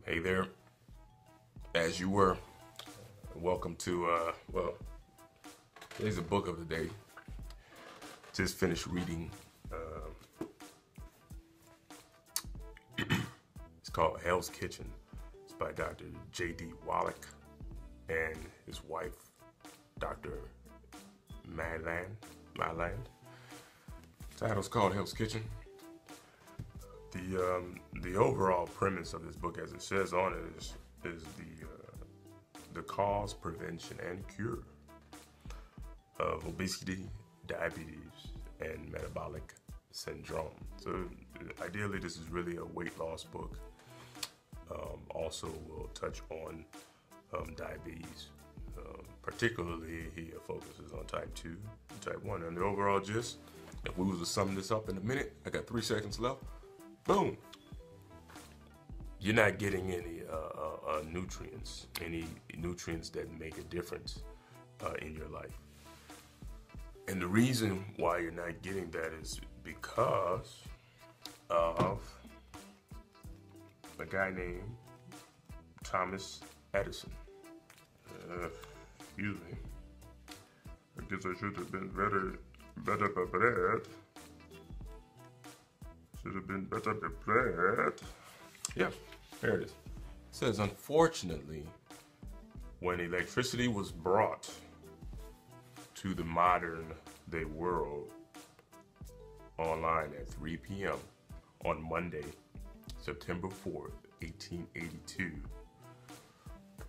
Hey there, as you were, welcome to, today's the book of the day. Just finished reading, it's called Hell's Kitchen. It's by Dr. J.D Wallach and his wife, Dr. Myland. The title's called Hell's Kitchen. The overall premise of this book, as it says on it, is the cause, prevention, and cure of obesity, diabetes, and metabolic syndrome. So ideally, this is really a weight loss book. Also, will touch on diabetes. Particularly, he focuses on type 2 and type 1. And the overall gist, if we was to sum this up in a minute, I got 3 seconds left. Boom. You're not getting any nutrients that make a difference in your life. And the reason why you're not getting that is because of a guy named Thomas Edison. Excuse me. I guess I should have been better prepared. Should have been better prepared. Yeah, there it is. It says, unfortunately, when electricity was brought to the modern day world online at 3 p.m. on Monday, September 4th, 1882,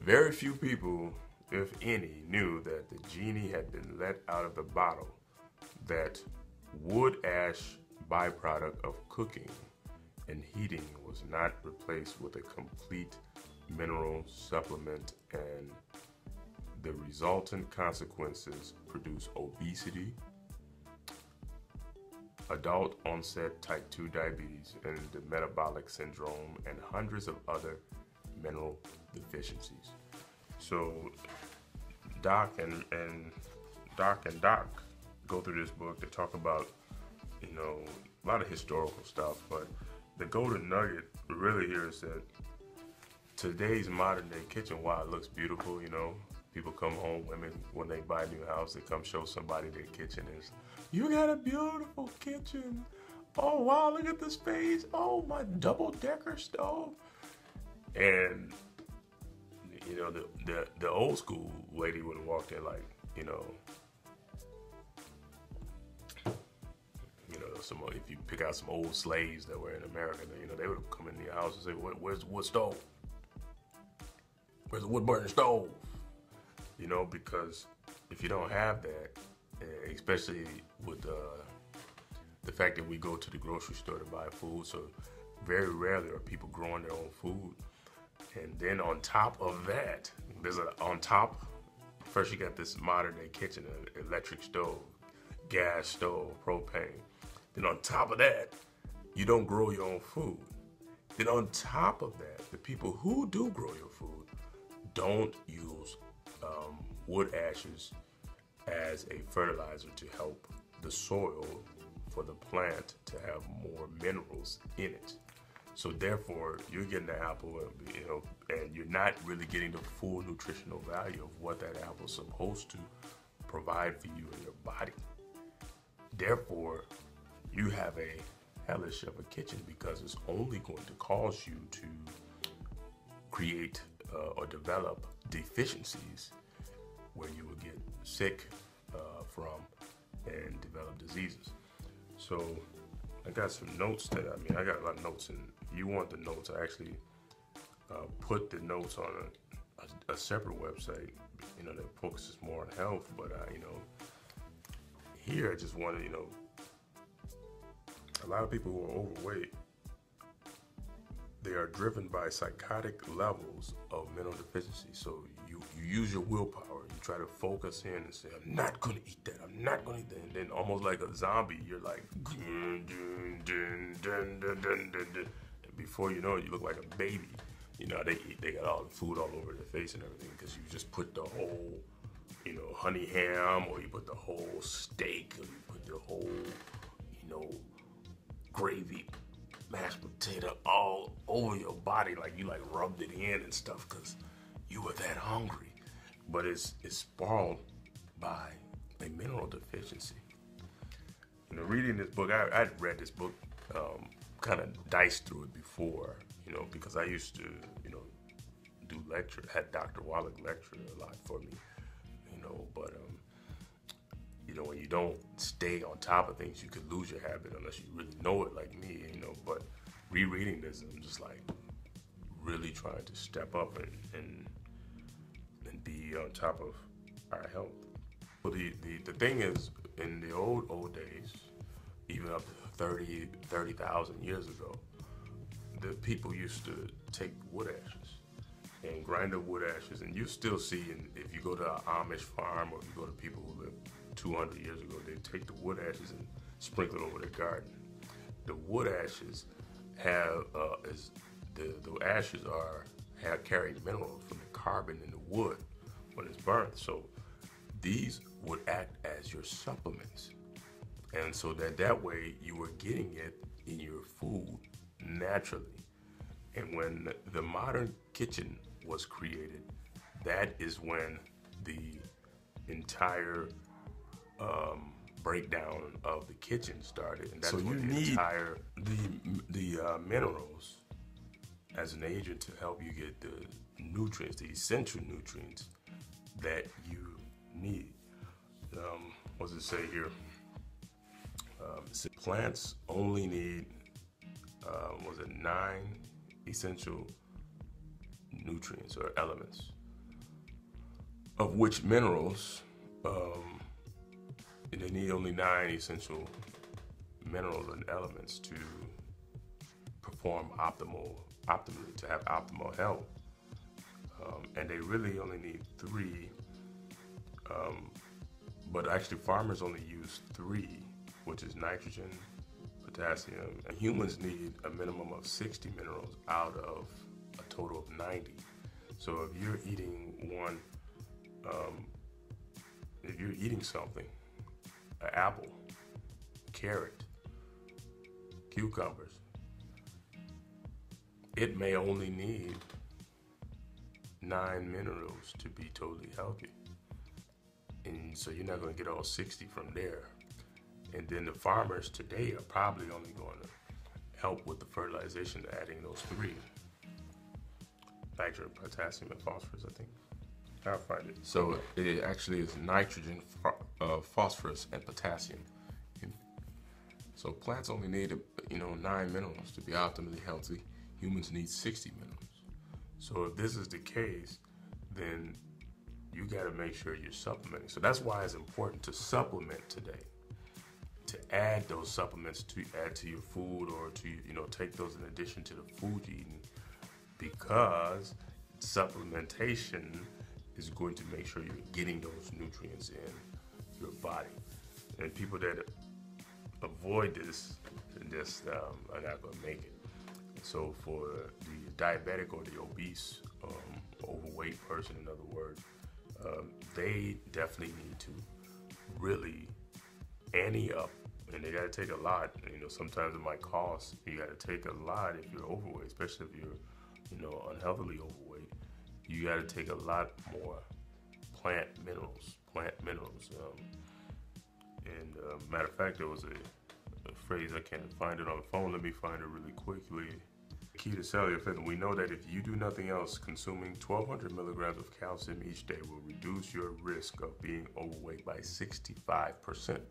very few people, if any, knew that the genie had been let out of the bottle, that wood ash byproduct of cooking and heating was not replaced with a complete mineral supplement, and the resultant consequences produce obesity, adult onset type 2 diabetes, and the metabolic syndrome, and hundreds of other mineral deficiencies. So Doc and Doc go through this book. They talk about, a lot of historical stuff, but the golden nugget really here is that today's modern day kitchen, while it looks beautiful, people come home, women, when they buy a new house, they come show somebody their kitchen is, you got a beautiful kitchen. Oh, wow, look at the space. Oh, my double-decker stove. And, the old school lady would have walked in like, if you pick out some old slaves that were in America, they would have come in your house and say, where's the wood stove? Where's the wood burning stove? Because if you don't have that, especially with the fact that we go to the grocery store to buy food, so very rarely are people growing their own food. And then on top of that, first you got this modern day kitchen, an electric stove, gas stove, propane. Then on top of that, you don't grow your own food. Then on top of that, the people who do grow your food don't use wood ashes as a fertilizer to help the soil for the plant to have more minerals in it. So therefore, you're getting the apple, and you're not really getting the full nutritional value of what that apple is supposed to provide for you in your body. Therefore, you have a hellish of a kitchen because it's only going to cause you to create or develop deficiencies where you will get sick from and develop diseases. So I got some notes I got a lot of notes, and if you want the notes, I actually put the notes on a separate website, that focuses more on health. But here I just wanted, a lot of people who are overweight, they are driven by psychotic levels of mental deficiency. So you use your willpower, you try to focus in and say, I'm not gonna eat that, I'm not gonna eat that. And then almost like a zombie, you're like, dun, dun, dun, dun, dun, dun, dun. And before you know it, you look like a baby. They got all the food all over their face and everything because you just put the whole, honey ham, or you put the whole steak, or you put the whole, gravy mashed potato all over your body, like you like rubbed it in and stuff because you were that hungry. But it's spawned by a mineral deficiency. You know, reading this book, I'd read this book, kind of diced through it before, you know, because I used to, you know, do lecture, had Dr. Wallach lecture a lot for me, you know, but, you know, when you don't stay on top of things, you could lose your habit unless you really know it like me, you know, but rereading this, I'm just like really trying to step up and be on top of our health. Well, the thing is, in the old days, even up to 30,000 years ago, the people used to take wood ashes and grind up wood ashes, and you still see, if you go to an Amish farm or if you go to people who lived 200 years ago, they take the wood ashes and sprinkle it over their garden. The wood ashes have the ashes carry minerals from the carbon in the wood when it's burnt. So these would act as your supplements, and so that way you were getting it in your food naturally. And when the modern kitchen was created, that is when the entire breakdown of the kitchen started, and that's so when you need the minerals as an agent to help you get the nutrients, the essential nutrients that you need. What does it say here? Plants only need 9 essential nutrients or elements, of which minerals, they need only 9 essential minerals and elements to perform optimally, to have optimal health. And they really only need 3, but actually farmers only use 3, which is nitrogen, potassium, and humans need a minimum of 60 minerals out of a total of 90. So if you're eating something, an apple, carrot, cucumbers, it may only need 9 minerals to be totally healthy. And so you're not going to get all 60 from there. And then the farmers today are probably only going to help with the fertilization, adding those 3. Nitrogen, potassium, and phosphorus, I think. I'll find it. So it actually is nitrogen, phosphorus, and potassium. So plants only need 9 minerals to be optimally healthy. Humans need 60 minerals. So if this is the case, then you got to make sure you're supplementing. So that's why it's important to supplement today, to add those supplements to add to your food, or to take those in addition to the food you're eating, because supplementation is going to make sure you're getting those nutrients in your body. And people that avoid this just are not going to make it. So for the diabetic or the obese, overweight person, in other words, they definitely need to really ante up, and they got to take a lot. Sometimes it might cost. You got to take a lot if you're overweight, especially if you're, unhealthily overweight. You got to take a lot more plant minerals. Matter of fact, there was a phrase, I can't find it on the phone. Let me find it really quickly. Key to cellular fitness. We know that if you do nothing else, consuming 1,200 milligrams of calcium each day will reduce your risk of being overweight by 65%.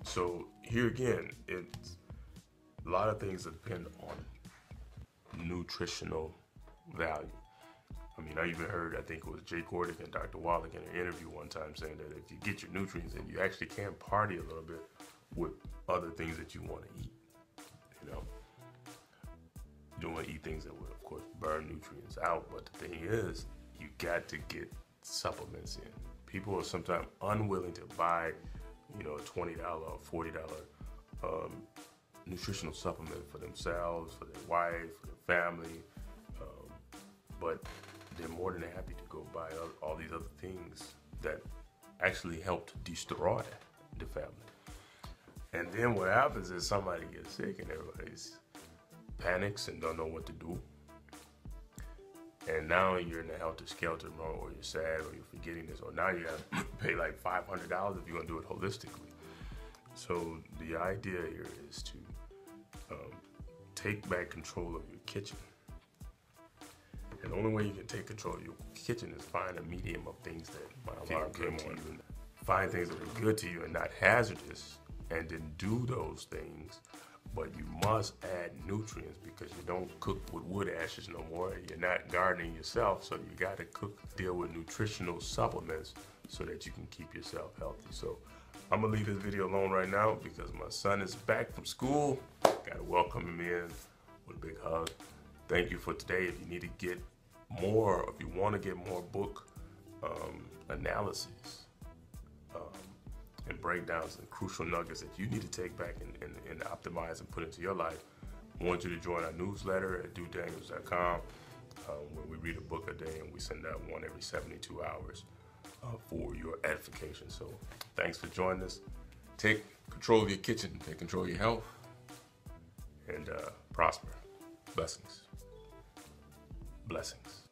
So here again, it's a lot of things that depend on nutritional value. I even heard, I think it was J.D and Dr. Wallach in an interview one time saying that if you get your nutrients in, you actually can party a little bit with other things that you want to eat. You don't want to eat things that will, of course, burn nutrients out. But the thing is, you got to get supplements in. People are sometimes unwilling to buy, a $20 or $40 nutritional supplement for themselves, for their wife, for their family. But they're more than happy to go buy all these other things that actually help to destroy the family. And then what happens is somebody gets sick and everybody's panics and don't know what to do. And now you're in a helter-skelter mode, or you're sad, or you're forgetting this, or now you gotta pay like $500 if you're gonna do it holistically. So the idea here is to take back control of your kitchen. And the only way you can take control of your kitchen is find a medium of things that are good to you. Find things that are good to you and not hazardous, and then do those things. But you must add nutrients, because you don't cook with wood ashes no more. You're not gardening yourself, so you got to deal with nutritional supplements so that you can keep yourself healthy. So I'm gonna leave this video alone right now because my son is back from school. Got to welcome him in with a big hug. Thank you for today. If you need to get more, if you want to get more book analyses and breakdowns and crucial nuggets that you need to take back and optimize and put into your life, I want you to join our newsletter at dudaniels.com, where we read a book a day and we send out one every 72 hours for your edification. So thanks for joining us. Take control of your kitchen, take control of your health, and prosper. Blessings. Blessings.